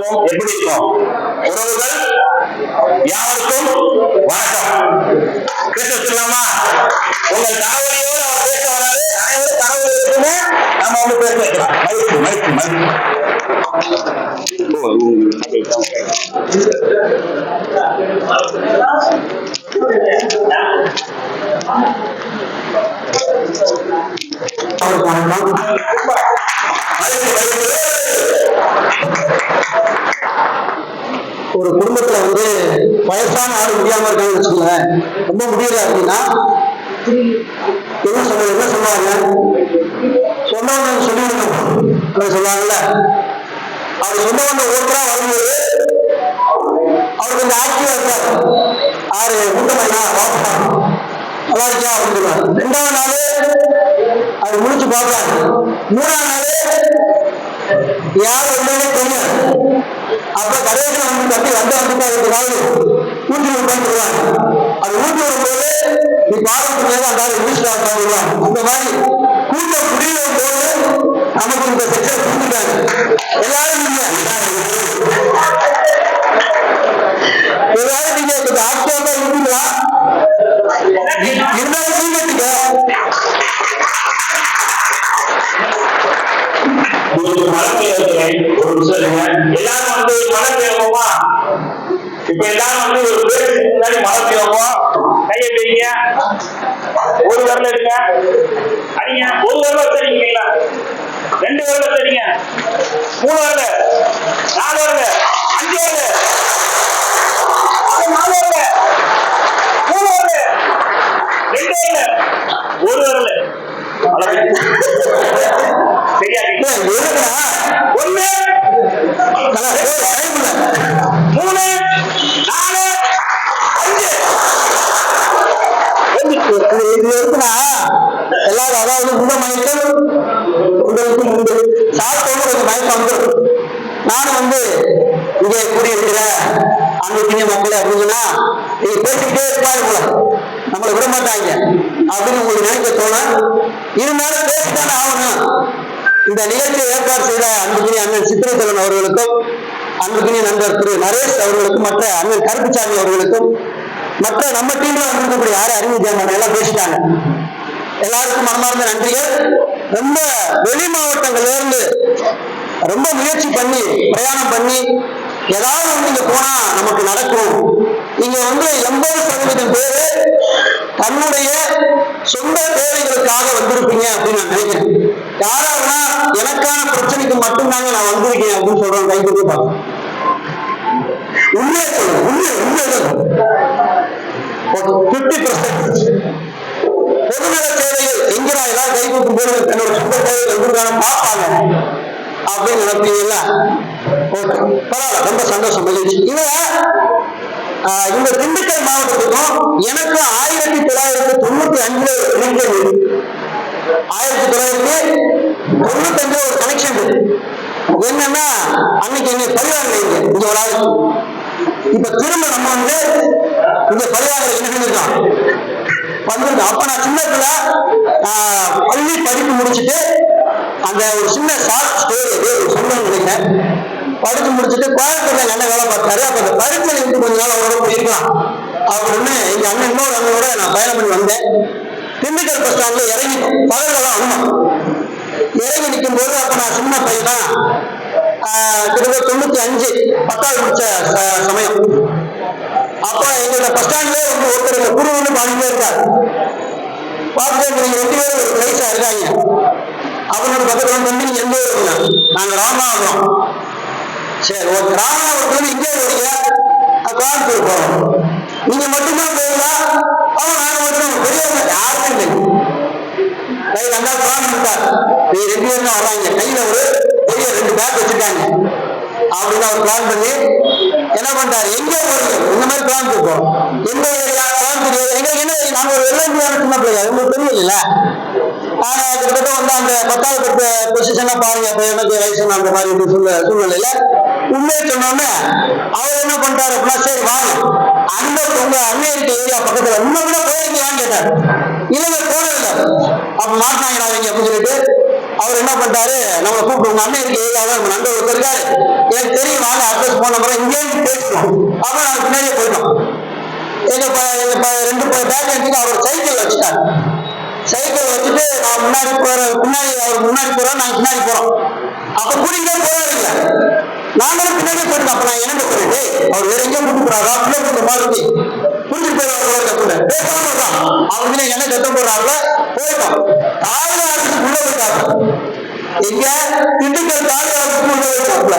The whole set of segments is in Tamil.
குடும்பம் எப்படி இருக்கும்? உறவுகள் யாருக்கும் வணக்கம். பேச சொல்லலாமா? உங்கள் கணவரையோடு அவர் பேச வராது. அனைவரும் கணவர் இருக்குன்னு நம்ம வந்து பேச வைக்கலாம். மதிப்பு மதிப்பு மதிப்பு. ஒரு குடும்பத்துல வந்து வயசான ஆள் முடியாம இருக்காங்கன்னு வச்சுக்கோங்க, ரொம்ப முடியல அப்படின்னா என்ன சொன்னாங்க சொன்னவங்க சொல்லிவிடணும் சொல்லுவாங்கல்ல. அவர் சொன்னவங்க ஒருத்தரா வரும்போது அவர் கொஞ்சம் ஆக்டிவா இருக்காரு. ஆறு கூட்டமையா வாப்பா நல்லா இருக்கியா அப்படின்னு சொல்லுவாரு. ரெண்டாவது நாள் அவர் முடிச்சு பார்ப்பாரு. மூணாவது நாள் யார் வந்தாலே தெரியும். அப்ப கடைசி வந்து கட்டி வந்துட்டாரு ஊட்டி உட்காந்துருவாங்க. அது ஊட்டி வரும்போது நீ பாரம்பரிய அந்த வீட்டுல உட்காந்துருவாங்க. இந்த மாதிரி கூட்டம் புரியல போது நமக்கு இந்த செக்ஷன் புரிஞ்சுட்டாங்க. எல்லாரும் நீங்க எல்லாரும் நீங்க கொஞ்சம் ஆக்டிவா இருப்பீங்களா? இருந்தாலும் நீங்க எல்லாரும் வந்து மழை பெய்வோமா? இப்ப எல்லாரும் வந்து ஒரு பேருக்கு முன்னாடி மழை பெய்வோம். கையை பெய்யுங்க, ஒரு வரல இருக்க அடிங்க, ஒரு வரல வச்சீங்களா, ரெண்டு வரல வச்சீங்க, மூணு வரல, நாலு வரல, அஞ்சு வரல, நாலு வரல, மூணு வரல, ரெண்டு வரல, ஒரு வரல. சரியா? ஒண்ணு, மூணு, நாலு, அஞ்சு. இது இருக்குன்னா எல்லாரும் அதாவது உங்க மயக்கம் உங்களுக்கு உண்டு. சாப்பிட்டவங்க கொஞ்சம் மயக்கம் வந்து நானும் வந்து இங்கே கூடியிருக்கிற அன்னைக்கு மக்கள் அப்படின்னா நீங்க பேசிக்கிட்டே இருப்பாங்க, நம்மளை விட மாட்டாங்க அப்படின்னு உங்களுக்கு நினைக்க தோணும். இருந்தாலும் பேசித்தானே ஆகணும். இந்த நிகழ்ச்சியை ஏற்பாடு செய்த அன்புக்குரிய அண்ணன் சித்திரத்தவன் அவர்களுக்கும், அன்புக்குரிய நண்பர் திரு நரேஷ் அவர்களுக்கும், மற்ற அண்ணன் கருப்புசாமி அவர்களுக்கும், மற்ற நம்ம டீம்ல வந்திருக்கக்கூடிய யாரு அறிவு ஜெயமன் எல்லாம் பேசிட்டாங்க. எல்லாருக்கும் மனமார்ந்த நன்றிகள். ரொம்ப வெளி மாவட்டங்கள்ல இருந்து ரொம்ப முயற்சி பண்ணி பிரயாணம் பண்ணி ஏதாவது வந்து இங்க போனா நமக்கு நடக்கும். இங்க வந்து 80% பேரு தன்னுடைய சொந்த தேவைகளுக்காக வந்திருப்பீங்க அப்படின்னு நான் நினைக்கிறேன். யாராருன்னா எனக்கான பிரச்சனைக்கு மட்டும்தாங்க நான் வந்திருக்கேன் அப்படின்னு சொல்றேன். கை கொடுத்து பார்க்க உண்மையை சொல்லுங்க. உண்மை 50% பொதுநல சேவைகள் எங்கிற எல்லாம் கை கொடுக்கும் போது என்னோட சொந்த தேவைகள் எங்கிருக்கான பார்ப்பாங்க அப்படின்னு நினைப்பீங்களா? ஓகே, பரவாயில்ல, ரொம்ப சந்தோஷம், மகிழ்ச்சி. இந்த திண்டுக்கல் மாவட்டத்துக்கும் எனக்கு 1995 1995 ஒரு கனெக்ஷன் என்னன்னா, அன்னைக்கு என்ன பரிவாங்க இங்க ஒரு ஆள். இப்ப திரும்ப நம்ம வந்து இங்க பரிவாங்க என்ன செஞ்சிருக்கோம் வந்திருக்கோம். அப்ப நான் சின்ன பிள்ளை பள்ளி படிப்பு முடிச்சுட்டு அந்த ஒரு சின்ன ஷார்ட் ஸ்டோரி சொல்லணும்னு நினைக்கிறேன். படிச்சு முடிச்சுட்டு கோயம்புத்தூர்ல எங்க அண்ணன் வேலை பார்த்தாரு. அப்ப அந்த பரீட்சையில இருந்து கொஞ்ச நாள் அவரோட போயிருக்கலாம் அப்படின்னு எங்க அண்ணன் இன்னொரு அண்ணனோட நான் பயணம் பண்ணி வந்தேன். திண்டுக்கல் பஸ் ஸ்டாண்ட்ல இறங்கி பகல்லாம் உண்மை இறங்கி நிற்கும் போது அப்ப நான் சின்ன பையன் தான், கிட்டத்தட்ட 95 10வது முடிச்ச சமயம். அப்ப எங்களோட பஸ் ஸ்டாண்ட்ல வந்து ஒருத்தர் குருன்னு பாடிட்டே இருக்காரு. பார்த்துட்டு நீங்க 2 பேரும் ஒரு பிரைஸா இருக்காங்க. அவனோட பக்கத்துல வந்து நீங்க எந்த ஊருங்க? நாங்க ராமநாதபுரம். சரி, ஒரு ராமநாதபுரத்துல இங்கே வரீங்க, கோயம்புத்தூர் போறோம். நீங்க மட்டும்தான் போவீங்களா? அவன் நாங்க மட்டும் பெரியவங்க யாருமே இல்லை. கை நல்லா பிளான் பண்ணிட்டார். நீ 2 பேரும் தான் வர்றாங்க, கையில ஒரு பெரிய 2 பேக் வச்சுட்டாங்க அப்படின்னு அவர் பிளான் பண்ணி என்ன பண்ணிட்டாரு, எங்க போறீங்க இந்த மாதிரி பிளான் போறோம், எந்த ஏரியா கோயம்புத்தூர் எங்களுக்கு என்ன, நாங்க ஒரு வெள்ளாண்டியான சின்ன பிள்ளைங்க, உங்களுக்கு தெரியும் இல்ல. ஆனா கிட்டத்தட்ட வந்து அந்த 10வது பொசிஷனா பாருங்க, இப்ப எனக்கு வயசு அந்த மாதிரி சூழ்நிலையில உண்மையை சொன்னோன்னு அவர் என்ன பண்ணிட்டாரு அப்படின்னா, சரி வாங்க அந்த உங்க அண்ணன் இருக்க ஏரியா பக்கத்துல இன்னும் கூட போயிருக்கீங்களான்னு கேட்டாரு. இல்லைங்க போனதில்லை. அப்ப மாட்டினாங்கடா அவங்க அப்படின்னு சொல்லிட்டு அவர் என்ன பண்ணிட்டாரு, நம்மளை கூப்பிட்டு உங்க அண்ணன் இருக்க ஏரியாவில் நம்ம நண்பர் இருக்காரு, எனக்கு தெரியும் வாங்க அடுத்த போன் நம்பர் இங்கே பேசுவோம். அப்ப நாங்க பின்னாடியே போயிட்டோம். எங்க ரெண்டு பேக் எடுத்துட்டு அவர் சைக்கிள் வச்சுட்டாரு. சைக்கிள் வச்சுட்டு நான் முன்னாடி போறேன், பின்னாடி அவர் முன்னாடி போறோம், நாங்க பின்னாடி போறோம். அப்ப கூட்டிகிட்டே போறாரு இல்ல, நாங்களும் பின்னாடியே போயிட்டோம். அப்ப நான் என்ன சொல்லிட்டு அவர் வேற எங்கேயும் கூட்டு போறாரா, பிள்ளை மாதிரி புரிஞ்சுட்டு போயிடுவாங்க. பேசாம இருக்கான் அவங்க என்ன கத்த போடுறாங்க. போயிட்டோம். தாழ்வு ஆட்சிக்கு உள்ள போயிட்டாங்க. எங்க திண்டுக்கல் தாழ்வு ஆட்சிக்கு உள்ள போயிட்டாப்ல.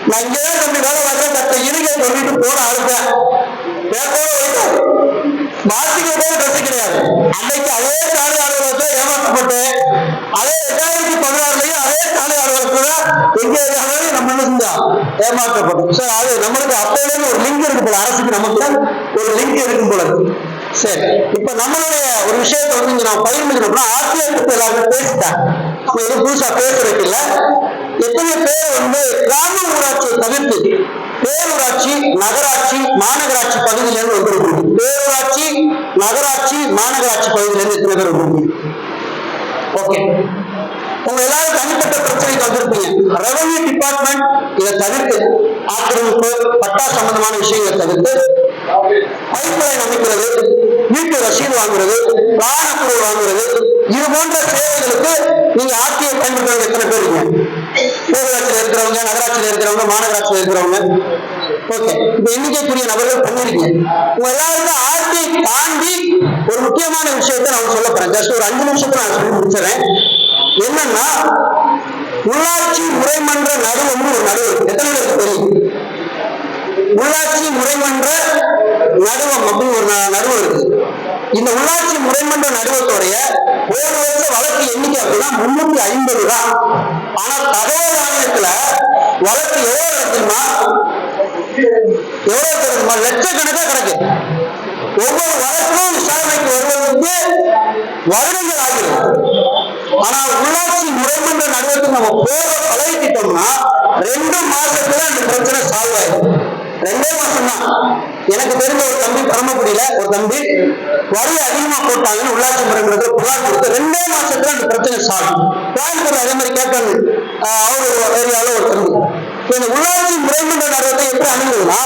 நான் இங்கதான் தம்பி வேலை பார்க்க கத்த இருக்க சொல்லிட்டு போன ஆளுப்பேன். மாத்திக்கிட்டே ட்ரெஸ் கிடையாது. அன்னைக்கு அதே தாலி ஆளுநர்களை ஏமாற்றப்பட்டு அதே 2016 அதே தாலி ஆளுநர்கள் எங்க நம்ம என்ன செஞ்சோம், ஏமாற்றப்பட்டோம். சார் அது நம்மளுக்கு அப்போலேருந்து ஒரு லிங்க் இருக்கு போல, அரசுக்கு நமக்கு ஒரு லிங்க் இருக்கும் போல. சரி, இப்ப நம்மளுடைய ஒரு விஷயத்தை வந்து இங்க நான் பகிர்ந்துக்கணும்னா ஆர்டிஐ பத்தி எல்லாரும் பேசிட்டேன். எதுவும் புதுசா பேசுறதுக்கு இல்ல. எத்தனை பேர் வந்து கிராம ஊராட்சியை தவிர்த்து பேரூராட்சி, நகராட்சி, மாநகராட்சி பகுதியிலிருந்து வந்திருக்கு? பேரூராட்சி, நகராட்சி, மாநகராட்சி பகுதியிலிருந்து எத்தனை பேர் வந்திருக்கு? ஓகே, உங்க எல்லாரும் தனிப்பட்ட பிரச்சனைக்கு வந்திருப்பீங்க. ரெவன்யூ டிபார்ட்மெண்ட் இதை தவிர்த்து ஆக்கிரமிப்பு, பட்டா சம்பந்தமான விஷயங்களை தவிர்த்து பைப்லைன் அமைக்கிறது, வீட்டு ரசீது வாங்குறது, பிளான் அப்ரூவல் வாங்குறது, இது போன்ற சேவைகளுக்கு நீங்க ஆர்டிஐ பயன்படுத்துறவங்க எத்தனை பேர் இருக்கீங்க? பேரூராட்சியில் இருக்கிறவங்க, நகராட்சியில் இருக்கிறவங்க, மாநகராட்சியில் இருக்கிறவங்க. ஓகே, இப்ப எண்ணிக்கைக்குரிய நபர்கள் பண்ணிருக்கீங்க. உங்க எல்லாருக்கும் ஆர்டிஐ தாண்டி ஒரு முக்கியமான விஷயத்தை நான் சொல்ல போறேன். ஜஸ்ட் ஒரு 5 நிமிஷத்துல நான் சொல்லி முடிச்சிடறேன். என்னன்னா, உள்ளாட்சி முறைமன்ற நடுவம்னு ஒரு நடுவர் எத்தனை பேருக்கு தெரியும்? உள்ளாட்சி முறைமன்ற நடுவம் அப்படின்னு ஒரு நடுவர் இருக்கு. இந்த உள்ளாட்சி முறைமன்ற நடுவத்துடைய ஒரு வருஷ வழக்கு எண்ணிக்கை அப்படின்னா 350 தான். ஆனா தகவல் ஆணையத்துல வழக்கு எவ்வளவு தெரியுமா? லட்சக்கணக்கா கிடைக்கு. ஒவ்வொரு வழக்கும் விசாரணைக்கு வருவதற்கு வருடங்கள் ஆகிறது. ஆனா உள்ளாட்சி முறைமன்ற நடுவத்துக்கு நம்ம போக பழகிட்டோம்னா 2 மாசத்துல அந்த பிரச்சனை சால்வ் ஆயிடும். 2 மாசம் தான். எனக்கு தெரிஞ்ச ஒரு தம்பி பரமக்குடியில ஒரு தம்பி வரி அதிகமா போட்டாங்கன்னு உள்ளாட்சி முறைமன்றத்தில் புகார் கொடுத்து 2 மாசத்துல அந்த பிரச்சனை சால்வ். கோயம்புத்தூர் அதே மாதிரி கேட்டாங்க. அவரு ஏரியாவில் ஒரு தம்பி. இந்த உள்ளாட்சி முறைமன்ற நடுவத்தை எப்படி அணுகுதுன்னா,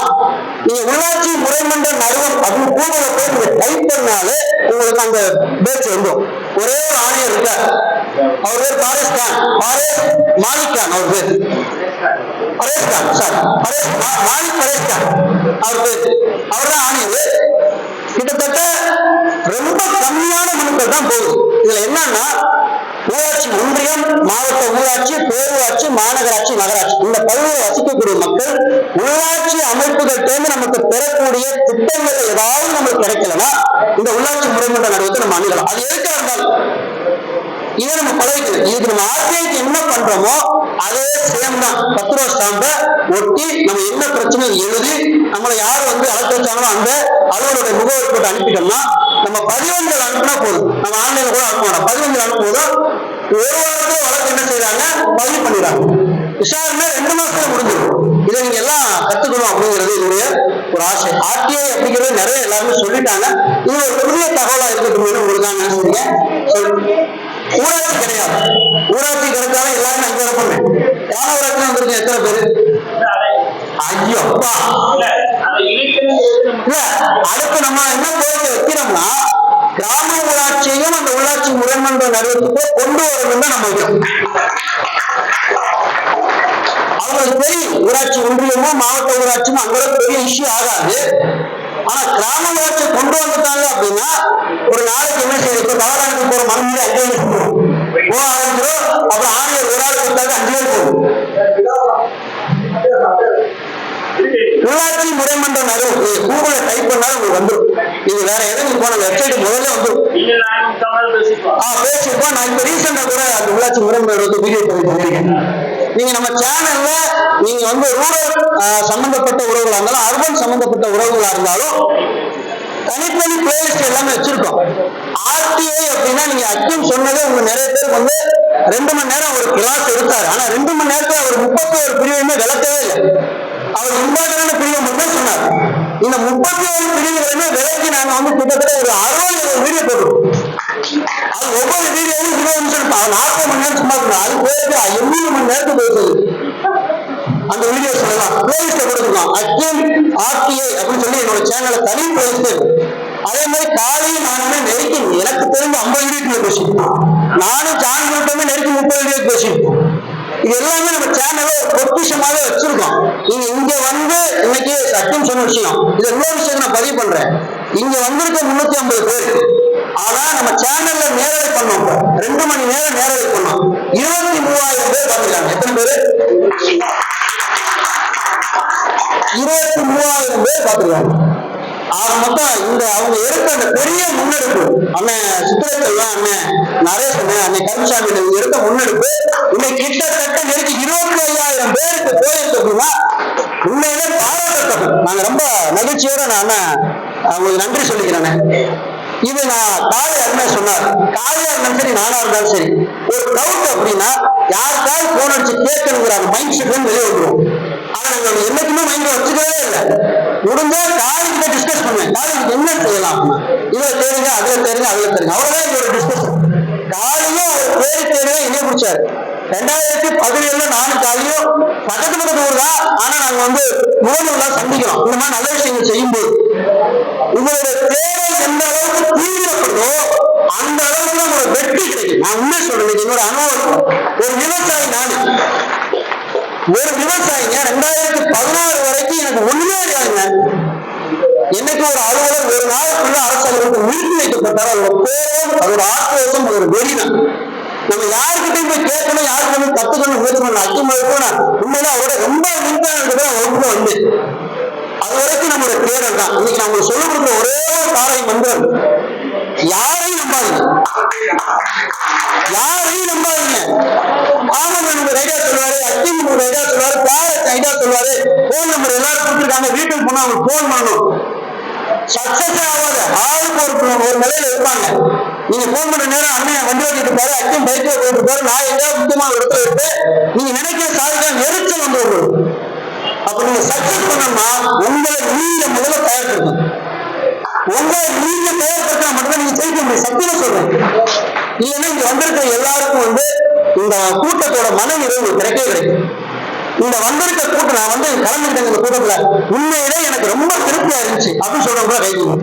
நீங்க உள்ளாட்சி முறைமன்ற நடுவம் அப்படின்னு கூகுள்ல போய் நீங்க டைப் பண்ணாலே உங்களுக்கு அந்த பேச்சு வந்துடும். ஒரே ஒரு ஆணையர் இருக்கார். அவர் பேர் பாரேஸ் மாலிக் கான். அவர் பேர் பரேஷ் கான். சார் மாலிக் பரேஷ் கான் அவர் பேர். அவர் தான் ஆணையர். கிட்டத்தட்ட ரொம்ப கம்மியான மனுக்கள் தான் போகுது. இதுல என்னன்னா, ஊராட்சி ஒன்றியம், மாவட்ட ஊராட்சி, பேரூராட்சி, மாநகராட்சி, நகராட்சி இந்த பகுதியில் வசிக்கக்கூடிய மக்கள் உள்ளாட்சி அமைப்புகள் தேர்ந்து நமக்கு பெறக்கூடிய திட்டங்கள் ஏதாவது நமக்கு கிடைக்கலன்னா இந்த உள்ளாட்சி முறைமன்ற நடுவத்தை நம்ம அணுகலாம். அது எதுக்காக இருந்தாலும் இதை நம்ம பழகிக்கணும். இதுக்கு நம்ம ஆர்டிஐக்கு என்ன பண்றோமோ அதே சேம் தான். 10 ரூபா ஸ்டாம்பை ஒட்டி நம்ம என்ன பிரச்சனை எழுதி நம்மளை யார் வந்து அழைத்து வச்சாங்களோ அந்த அலுவலோட முகவரி போட்டு அனுப்பிட்டோம்னா நம்ம பதிவங்கள் அனுப்பினா போதும். நம்ம ஆன்லைன்ல கூட அனுப்ப மாட்டோம். பதிவங்கள் அனுப்பும்போதும் ஒரு வாரத்துல வழக்கு என்ன செய்யறாங்க, பதிவு பண்ணிடுறாங்க. விசாரணை 2 மாசத்துல முடிஞ்சிடும். இதை நீங்க எல்லாம் கத்துக்கணும் அப்படிங்கிறது என்னுடைய ஒரு ஆசை. ஆர்டிஐ அப்படிங்கிறது நிறைய எல்லாருமே சொல்லிட்டாங்க. இது ஒரு புதிய தகவலா இருக்கட்டும் உங்களுக்கு நான் நினைச்சீங்க. ஊராட்சி கிடையாது. ஊராட்சி கிடைச்சாலும் எல்லாரும் அங்கே இருப்போமே. ஊராட்சி வந்துருக்கு எத்தனை பேரு? ஐயோ அப்பா. அடுத்து நம்ம என்ன கோரிக்கை வைக்கிறோம்னா, கிராம ஊராட்சியையும் அந்த உள்ளாட்சி முறைமன்ற நடுவத்துக்கு கொண்டு வரணும் தான் நம்ம வைக்கிறோம். அவங்களுக்கு தெரியும் ஊராட்சி ஒன்றியமோ மாவட்ட ஊராட்சியும் அங்கெல்லாம் பெரிய இஷ்யூ ஆகாது. ஆனா கிராம ஊராட்சி கொண்டு வந்துட்டாங்க அப்படின்னா ஒரு நாளைக்கு என்ன செய்யும், இப்ப தவறானுக்கு போற மனநிலை 5 பேர் போக ஆரம்பிச்சிடும். அப்புறம் ஆணையர் ஒரு ஆள் கொடுத்தாங்க 5 பேர் போகும். உள்ளாட்சி முறைமன்ற நடுவு கூகுள டைப் பண்ணாலும் உங்களுக்கு வந்துடும். இது வேற எதுவும் போன வெப்சைட் முதல்ல வந்துடும். பேசிப்போம். நான் இப்ப ரீசெண்டா கூட அந்த உள்ளாட்சி முறைமன்ற வீடியோ பண்ணிருக்கேன். நீங்க நம்ம சேனல்ல நீங்க வந்து ரூரல் சம்பந்தப்பட்ட உறவுகளா இருந்தாலும் அர்பன் சம்பந்தப்பட்ட உறவுகளா இருந்தாலும் தனித்தனி பிளேலிஸ்ட் எல்லாமே வச்சிருக்கோம். ஆர்டிஐ அப்படின்னா நீங்க அச்சம் சொன்னதே உங்க நிறைய பேருக்கு வந்து 2 மணி நேரம் ஒரு கிளாஸ் எடுத்தாரு. ஆனா 2 மணி நேரத்துல அவர் 31 பிரிவுமே விளக்கவே இல்லை. அவர் இம்பார்ட்டன்டான பிரிவு மட்டும் சொன்னார். இந்த 31 பிரிவுகளுமே விலைக்கு நாங்க வந்து கிட்டத்தட்ட ஒரு 60 வீடியோ போட்டுருக்கோம். அது ஒவ்வொரு வீடியோவும் 20 நிமிஷம் 40 மணி நேரம் சும்மா. அது போயிட்டு 80 மணி நேரத்துக்கு போயிட்டு அந்த வீடியோ சொல்லலாம் பிளேலிஸ்ட கொடுத்துருக்கோம். அக்கிம் RTA அப்படின்னு சொல்லி என்னோட சேனல்ல தனி பிளேலிஸ்ட் இருக்கு. அதே மாதிரி காலையும் நானுமே நெருக்கி எனக்கு தெரிஞ்ச 50 வீடியோ பேசிருக்கோம். நானும் ஜான் கூட்டமே நெருக்கி 30 வீடியோ பேசிருக்கோம். இது எல்லாமே நம்ம சேனல்ல ஒரு பொக்கிஷமாவே வச்சிருக்கோம். நீங்க இங்க வந்து இன்னைக்கு சத்தியம் சொன்ன விஷயம், இது இன்னொரு விஷயம் நான் பதிவு பண்றேன். இங்க வந்திருக்க 350 பேர், ஆனா நம்ம சேனல்ல நேரலை பண்ணோம், 2 மணி நேரம் நேரலை பண்ணோம், 23,000 பேர் பாத்துருக்காங்க. எத்தனை பேரு? 23,000 பேர் பாத்துருக்காங்க. ஆக மொத்தம் இந்த அவங்க எடுத்த அந்த பெரிய முன்னெடுப்பு, அண்ணன் சித்திரத்தெல்லாம், அண்ணன் நரேஷ், அண்ணன் கருமசாமி எடுத்த முன்னெடுப்பு இன்னைக்கு கிட்டத்தட்ட நெருக்கி 25,000 பேருக்கு போயிருக்கு அப்படின்னா உண்மையிலே பாராட்டத்தக்கது. நாங்க ரொம்ப மகிழ்ச்சியோட நான் அவங்களுக்கு நன்றி சொல்லிக்கிறேன். இது நான் காலையா இருந்தா சொன்னார், காலையா இருந்தாலும் சரி நானா இருந்தாலும் சரி, ஒரு டவுட் அப்படின்னா யாருக்காவது போன் அடிச்சு கேட்கணுங்கிற அந்த மைண்ட் செட் வெளியே வந்துடும். ஆனா நாங்க என்னைக்குமே மைண்ட்ல வச்சுக்கவே இல்லை. முடிஞ்சா காலேஜ்ல டிஸ்கஸ் பண்ணுவேன், காலேஜுக்கு என்ன செய்யலாம், இதுல தேருங்க, அதுல தேருங்க, அதுல தேருங்க, அவ்வளவுதான் எங்களோட டிஸ்கஷன். காலையும் அவர் பேரு தேர்தான் இணைய பிடிச்சாரு. 2017 நானும் காலையும் பக்கத்து ஊர் தான், ஆனா நாங்க வந்து முகநூல்லாம் சந்திக்கிறோம். இந்த மாதிரி நல்ல விஷயங்கள் செய்யும்போது உங்களோட தேவை எந்த அளவுக்கு தீவிரப்பட்டோ அந்த அளவுக்கு உங்களோட வெற்றி கிடைக்கும். நான் உண்மை சொல்றேன், என்னோட அனுபவம். ஒரு விவசாயி, நானு ஒரு விவசாயிங்க 2016 வரைக்கும் எனக்கு ஒண்ணுமே இருக்காதுங்க. என்னைக்கு ஒரு அலுவலர் ஒரு நாளுக்குள்ள அரசாங்கத்துக்கு நிறுத்தி வைக்கப்பட்டார், அதோட கோபம், அதோட ஆக்ரோஷம், அதோட வெறிதான். நம்ம யாருக்கிட்டையும் போய் கேட்கணும், யாருக்கு கத்துக்கணும் முயற்சி பண்ண அக்கிமருக்கும் உண்மையில அவரோட ரொம்ப நிறுத்தான வகுப்புல வந்து அது வரைக்கும் நம்மளோட தேடல் தான். இன்னைக்கு நம்ம சொல்லிக் கொடுக்குற ஒரே ஒரு தாரை மந்திரம், யாரையும் நம்பாதீங்க, யாரையும் நம்பாதீங்க. ஆமாம், நமக்கு ஐடியா சொல்லுவாரு, அக்கிம் ஐடியா சொல்லுவாரு, பேரட் ஐடியா சொல்லுவாரு, போன் நம்பர் எல்லாரும் கொடுத்துருக்காங்க, வீட்டுக்கு போனா அவங்க போன் பண்ணணும். சக்சஸ் ஆகாது. ஆளுக்கு ஒரு நிலையில இருப்பாங்க. நீங்க போன் பண்ற நேரம் அண்ணன் வண்டி ஓட்டிட்டு இருப்பாரு, அக்கிம் பைக்ல போயிட்டு இருப்பாரு, நான் எங்கேயாவது முக்கியமான இடத்துல விட்டு நீங்க நினைக்கிற சாதிக்க எரிச்சல் வந்து உங்களுக்கு. அப்ப நீங்க சக்சஸ் பண்ணணும்னா உங்களை நீங்க முதல்ல தயார்படுத்தணும். உங்களை நீங்க தயார்படுத்தினா மட்டும்தான் நீங்க ஜெயிக்க முடியும். சத்தியமா சொல்றேன். இல்லைன்னா இங்க வந்திருக்கிற எல்லாருக்கும் வந்து இந்த கூட்டத்தோட மன நிறைவு கிடைக்கவே கிடைக்கும். இந்த வந்திருக்க கூட்டம், நான் வந்து கலந்துக்கிட்டேன் இந்த கூட்டத்துல, உண்மையிலே எனக்கு ரொம்ப திருப்தியா இருந்துச்சு அப்படின்னு சொல்றவங்க கைக்கணும்.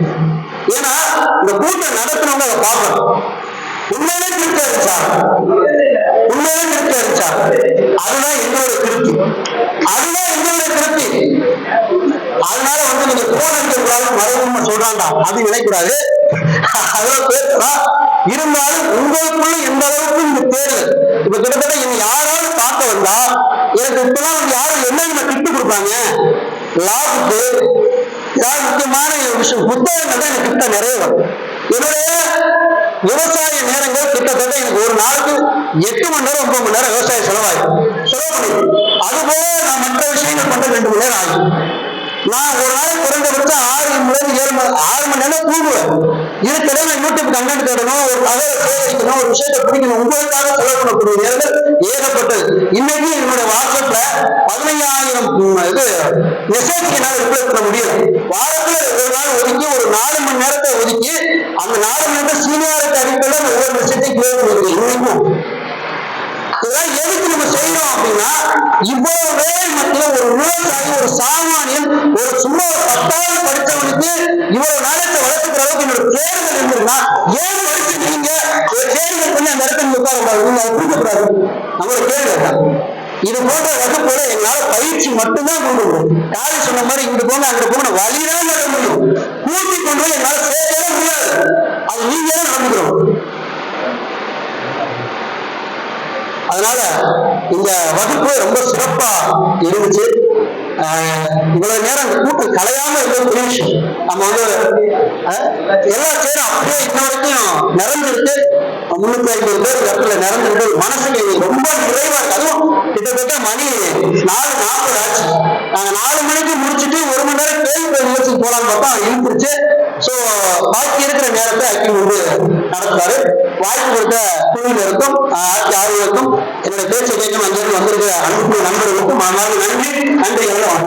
ஏன்னா இந்த கூட்டம் நடத்தினவங்க அதை பார்க்கணும். உண்மையிலே திருப்தியா இருந்துச்சா? உண்மையிலே திருப்தியா இருந்துச்சா? அதுதான் எங்களோட திருப்தி, அதுதான் எங்களோட திருப்தி. அதனால வந்து நீங்க போன் அடிக்கக்கூடாது மறைமுகமா சொல்றாண்டா அது நினைக்கூடாது, அதெல்லாம் பேசலாம். இருந்தாலும் உங்களுக்குள்ள எந்த அளவுக்கு இந்த தேர்தல் இப்ப கிட்டத்தட்ட என்ன யாராவது பார்க்க வந்தா எனக்கு இப்பெல்லாம் வந்து யாரும் என்ன கிட்டு கொடுப்பாங்க, லாபுக்கு ஏதாவது முக்கியமான விஷயம் புத்தகங்கள் தான் எனக்கு கிட்ட நிறைய வரும். என்னுடைய விவசாய நேரங்கள் கிட்டத்தட்ட எனக்கு ஒரு நாளுக்கு 8 மணி நேரம் 9 மணி நேரம் விவசாய செலவு பண்ணி, அதுபோல நான் மற்ற விஷயங்கள் பண்ற 2 மணி நேரம் ஆகும். நான் ஒரு நாளைக்கு குறைந்தபட்சம் 6 மணி நேரம் தூங்குவேன். இதுக்கிடையே நான் யூடியூப் கண்டென்ட் தேடணும், ஒரு தகவலை சேகரிக்கணும், ஒரு விஷயத்தை பிடிக்கணும். உங்களுக்காக செலவு பண்ணக்கூடிய நேரங்கள் ஏகப்பட்டது. இன்னைக்கு என்னுடைய வாட்ஸ்அப்ல 15,000 மெசேஜ் என்னால் ரிப்ளை பண்ண முடியல. வாரத்துல ஒரு நாள் ஒதுக்கி ஒரு 4 மணி நேரத்தை ஒதுக்கி அந்த 4 மணி நேரத்தை சீனியாரிட்டி அடிப்படையில் ஒவ்வொரு விஷயத்தையும் கிளியர் பண்ணிருக்கேன். இன்னைக்கும் இதெல்லாம் எதுக்கு நம்ம செய்யறோம் அப்படின்னா, இவ்வளவு வேலை மத்தியில ஒரு விவசாயி, ஒரு சாமானியன், ஒரு சும்மா 10வது படித்தவனுக்கு இவ்வளவு நாளத்தை வளர்த்துக்கிற அளவுக்கு என்னோட தேர்தல் இருந்ததுன்னா, ஏன் படிச்சு நீங்க ஒரு தேர்தல் பண்ணி அந்த இடத்துல உட்காரக்கூடாது, நீங்க அதை கொடுக்கக்கூடாது, நம்மளோட தேர்தல். இது போன்ற வகுப்போட எங்களால பயிற்சி மட்டும்தான் கொண்டு வரும். காலி சொன்ன மாதிரி இங்கிட்டு போங்க அங்கிட்டு போங்க வழிதான் நட முடியும், கூட்டி கொண்டு போய் எங்களால சேர்க்கவே முடியாது. அது நீங்க தான் நடந்துக்கிறோம். அதனால இந்த வகுப்பு ரொம்ப சிறப்பா இருந்துச்சு. இவ்வளவு நேரம் அந்த கூட்டம் கலையாம இருக்க பெரிய விஷயம். நம்ம வந்து எல்லா சேரும் அப்படியே இன்ன வரைக்கும் நிறைஞ்சிருக்கு. 350 பேர் இடத்துல நிறைஞ்சிருக்கு. மனசுக்கு ரொம்ப நிறைவா இருக்கு. அதுவும் கிட்டத்தட்ட மணி 4:40 ஆச்சு. நாங்க 4 மணிக்கு முடிச்சுட்டு 1 மணி நேரம் கேள்வி நிகழ்ச்சிக்கு போலான்னு பார்த்தா இழுத்துருச்சு. சோ பாக்கி இருக்கிற நேரத்தை அக்கிம் வந்து நடத்துறாரு. வாய்ப்பு கொடுத்த குழுவினருக்கும் ஆர்வலருக்கும் என்னுடைய பேச்சை கேட்கும் அங்கிருந்து வந்திருக்கிற அன்பு நண்பர்களுக்கும் நன்றி. நன்றி. எல்லாம்